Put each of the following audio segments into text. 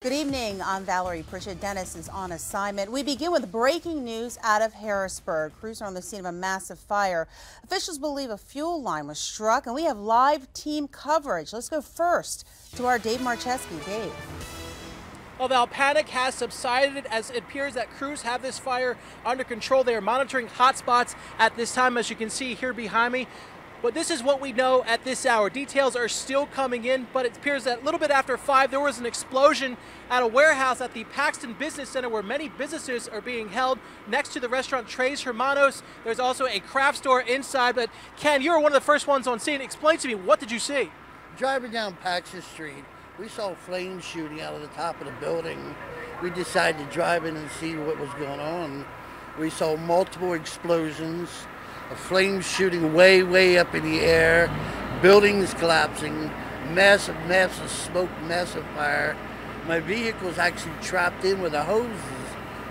Good evening. I'm Valerie Pritchett. Dennis is on assignment. We begin with breaking news out of Harrisburg. Crews are on the scene of a massive fire. Officials believe a fuel line was struck, and we have live team coverage. Let's go first to our Dave Marcheskie. Dave. Well, Val, panic has subsided as it appears that crews have this fire under control. They are monitoring hot spots at this time, as you can see here behind me. But this is what we know at this hour. Details are still coming in, but it appears that a little bit after 5, there was an explosion at a warehouse at the Paxton Business Center where many businesses are being held next to the restaurant Tres Hermanos. There's also a craft store inside. But Ken, you were one of the first ones on scene. Explain to me, what did you see? Driving down Paxton Street, we saw flames shooting out of the top of the building. We decided to drive in and see what was going on. We saw multiple explosions. A flame shooting way up in the air, buildings collapsing, massive smoke, massive fire. My vehicle's actually trapped in with the hoses,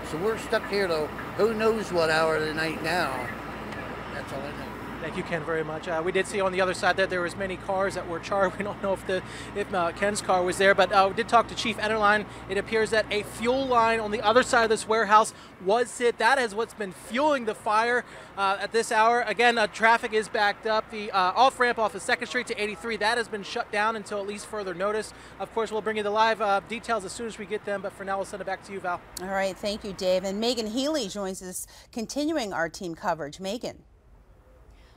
so we're stuck here till who knows what hour of the night now. That's all I know. Thank you, Ken, very much. We did see on the other side that there was many cars that were charred. We don't know if Ken's car was there, but we did talk to Chief Enterline. It appears that a fuel line on the other side of this warehouse was hit. That is what's been fueling the fire at this hour. Again, traffic is backed up. The off-ramp off of 2nd Street to 83, that has been shut down until at least further notice. Of course, we'll bring you the live details as soon as we get them, but for now, we'll send it back to you, Val. All right, thank you, Dave. And Megan Healey joins us, continuing our team coverage. Megan.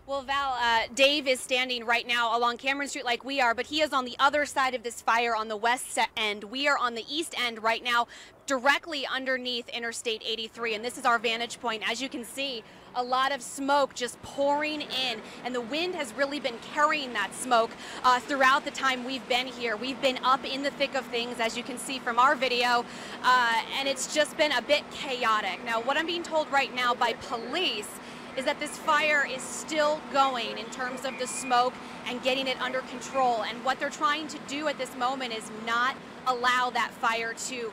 Well, Val, Dave is standing right now along Cameron Street like we are, but he is on the other side of this fire on the west end. We are on the east end right now, directly underneath Interstate 83, and this is our vantage point. As you can see, a lot of smoke just pouring in, and the wind has really been carrying that smoke throughout the time we've been here. We've been up in the thick of things, as you can see from our video, and it's just been a bit chaotic. Now, what I'm being told right now by police is that this fire is still going in terms of the smoke and getting it under control. And what they're trying to do at this moment is not allow that fire to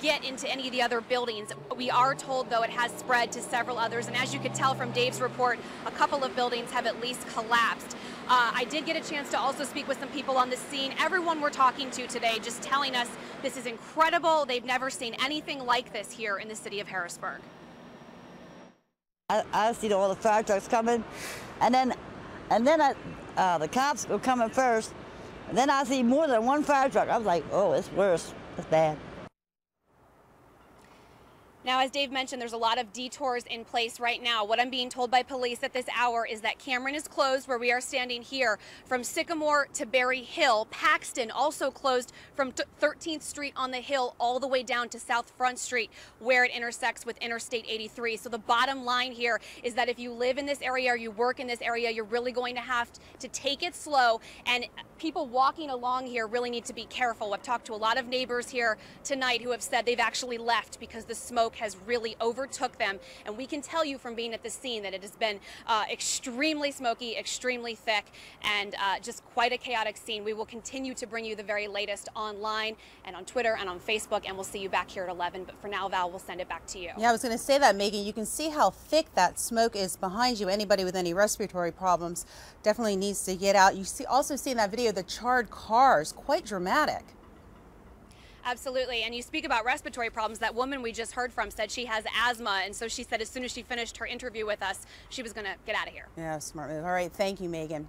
get into any of the other buildings. We are told, though, it has spread to several others. And as you could tell from Dave's report, a couple of buildings have at least collapsed. I did get a chance to also speak with some people on the scene. Everyone we're talking to today just telling us this is incredible. They've never seen anything like this here in the city of Harrisburg. I see all the fire trucks coming, and then the cops were coming first, and then I see more than one fire truck. I was like, oh, it's worse. It's bad. Now, as Dave mentioned, there's a lot of detours in place right now. What I'm being told by police at this hour is that Cameron is closed, where we are standing here, from Sycamore to Berry Hill. Paxton also closed from 13th Street on the hill all the way down to South Front Street, where it intersects with Interstate 83. So the bottom line here is that if you live in this area or you work in this area, you're really going to have to take it slow, and people walking along here really need to be careful. I've talked to a lot of neighbors here tonight who have said they've actually left because the smoke has really overtook them, and we can tell you from being at the scene that it has been extremely smoky, extremely thick, and just quite a chaotic scene. We will continue to bring you the very latest online and on Twitter and on Facebook, and we'll see you back here at 11. But for now, Val, we'll send it back to you. Yeah, I was going to say that, Megan. You can see how thick that smoke is behind you. Anybody with any respiratory problems definitely needs to get out. You also see in that video the charred cars, quite dramatic. Absolutely. And you speak about respiratory problems. That woman we just heard from said she has asthma, and so she said as soon as she finished her interview with us, she was going to get out of here. Yeah, smart move. All right. Thank you, Megan.